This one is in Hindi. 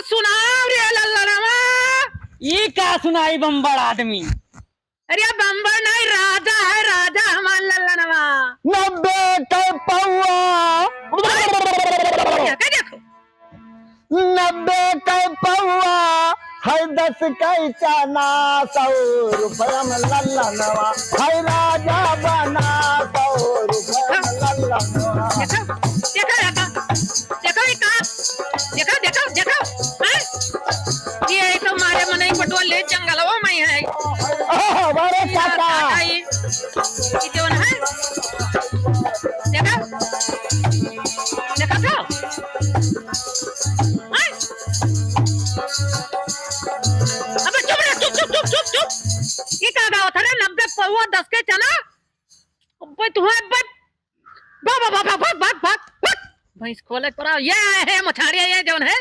सुनाओ रे लल्लनवा। ये क्या सुनाई बम्बड़ आदमी। अरे बम्बर नहीं, राजा है, राजा हमारा लल्लनवा। 90 के पौआ, क्या देखो 90 के पौआ है 10 के चना, 100 रुपया में लल्लनवा है राजा बना, 100 रुपया में लल्लनवा। देखो देखो ये कहा, देखो देखो देखो ये तो मारे मन ही पटवा ले जंगलवा में है। बड़े काका ये जोन है, देखो देखो तो अबे चुप रे, चुप चुप चुप चुप चुप। ये क्या गाँव था रे? 90 पौवा 10 के चना। भाई तुम्हारे भाग भाग भाग भाग भाग भाग। भैंस खोले पर ये है मछाड़िया, ये जोन है